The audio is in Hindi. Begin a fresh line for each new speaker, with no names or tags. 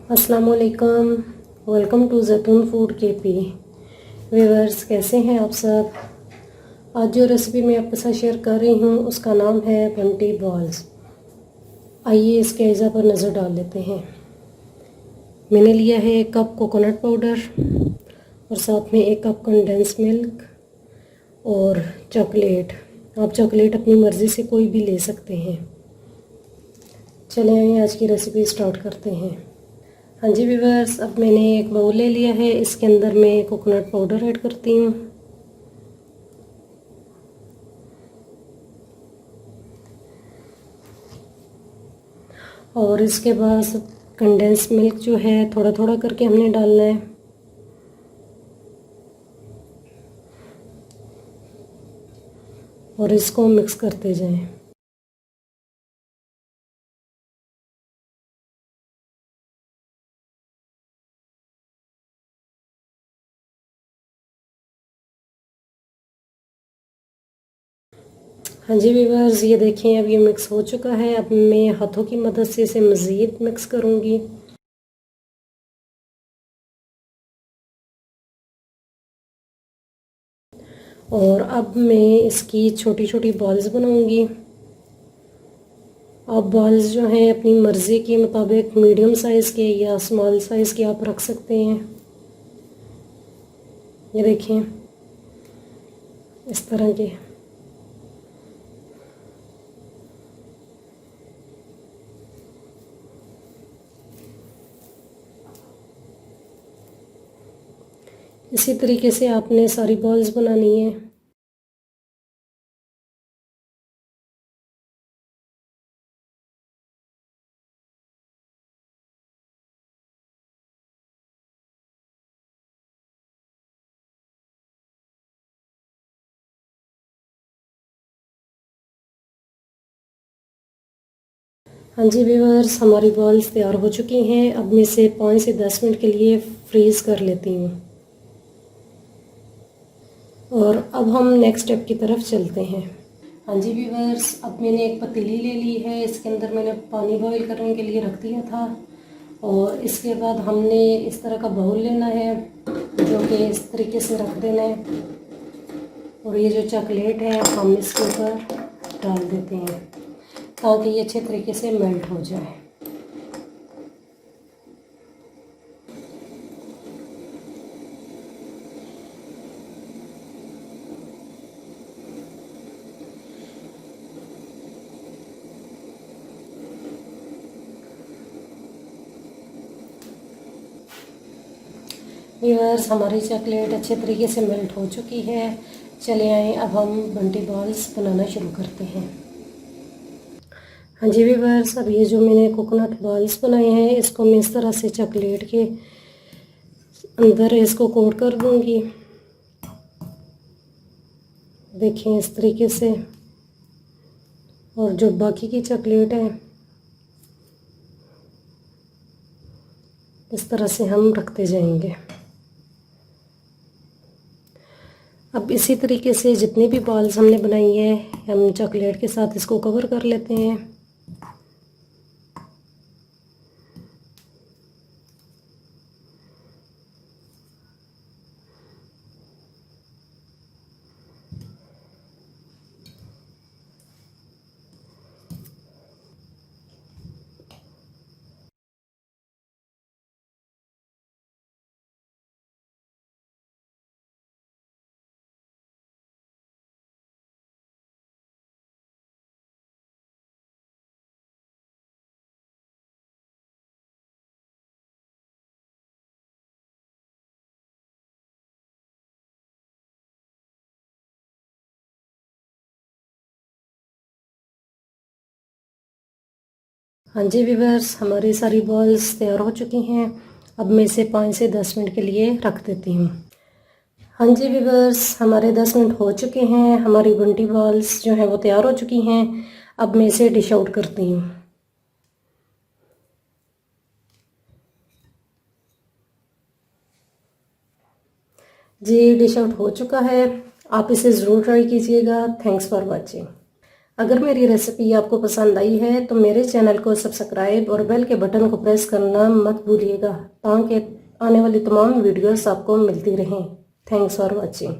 अस्सलाम वालेकुम। वेलकम टू जैतून फूड केपी। व्यूअर्स, कैसे हैं आप सब। आज जो रेसिपी मैं आपके साथ शेयर कर रही हूँ उसका नाम है बंटी बॉल्स। आइए इसके अज़ा पर नज़र डाल लेते हैं। मैंने लिया है 1 कप कोकोनट पाउडर और साथ में 1 कप कंडेंस मिल्क और चॉकलेट। आप चॉकलेट अपनी मर्ज़ी से कोई भी ले सकते हैं। चलें आइए आज की रेसिपी स्टार्ट करते हैं। हाँ जी व्यूअर्स, अब मैंने एक बाउल ले लिया है। इसके अंदर मैं कोकोनट पाउडर ऐड करती हूँ और इसके बाद कंडेंस मिल्क जो है थोड़ा थोड़ा करके हमने डालना है। और इसको मिक्स करते जाएं। हाँ जी व्यूअर्स, ये देखें अब ये मिक्स हो चुका है। अब मैं हाथों की मदद से इसे मज़ीद मिक्स करूँगी। और अब मैं इसकी छोटी छोटी बॉल्स बनाऊँगी। आप बॉल्स जो हैं अपनी मर्ज़ी के मुताबिक मीडियम साइज़ के या स्मॉल साइज़ के आप रख सकते हैं। ये देखें इस तरह के। इसी तरीके से आपने सारी बॉल्स बनानी है। हाँ जी व्यूअर्स, हमारी बॉल्स तैयार हो चुकी हैं। अब मैं इसे 5 से 10 मिनट के लिए फ्रीज़ कर लेती हूँ। और अब हम नेक्स्ट स्टेप की तरफ चलते हैं। हाँ जी व्यूअर्स, अब मैंने एक पतीली ले ली है। इसके अंदर मैंने पानी बॉईल करने के लिए रख दिया था। और इसके बाद हमने इस तरह का बाउल लेना है जो कि इस तरीके से रख देना है। और ये जो चॉकलेट है हम इसके ऊपर डाल देते हैं ताकि ये अच्छे तरीके से मेल्ट हो जाए। व्यूअर्स, हमारी चॉकलेट अच्छे तरीके से मेल्ट हो चुकी है। चले आए अब हम बंटी बॉल्स बनाना शुरू करते हैं। हाँ जी व्यूअर्स, अब ये जो मैंने कोकोनट बॉल्स बनाए हैं इसको मैं इस तरह से चॉकलेट के अंदर इसको कोट कर दूंगी। देखें इस तरीके से। और जो बाकी की चॉकलेट है इस तरह से हम रखते जाएंगे। अब इसी तरीके से जितनी भी बॉल्स हमने बनाई है हम चॉकलेट के साथ इसको कवर कर लेते हैं। हाँ जी व्यूअर्स, हमारी सारी बॉल्स तैयार हो चुकी हैं। अब मैं इसे 5 से 10 मिनट के लिए रख देती हूँ। हाँ जी व्यूअर्स, हमारे 10 मिनट हो चुके हैं। हमारी बंटी बॉल्स जो हैं वो तैयार हो चुकी हैं। अब मैं इसे डिश आउट करती हूँ। जी डिश आउट हो चुका है। आप इसे ज़रूर ट्राई कीजिएगा। Thanks for watching. अगर मेरी रेसिपी आपको पसंद आई है तो मेरे चैनल को सब्सक्राइब और बेल के बटन को प्रेस करना मत भूलिएगा ताकि आने वाली तमाम वीडियोस आपको मिलती रहें। Thanks for watching.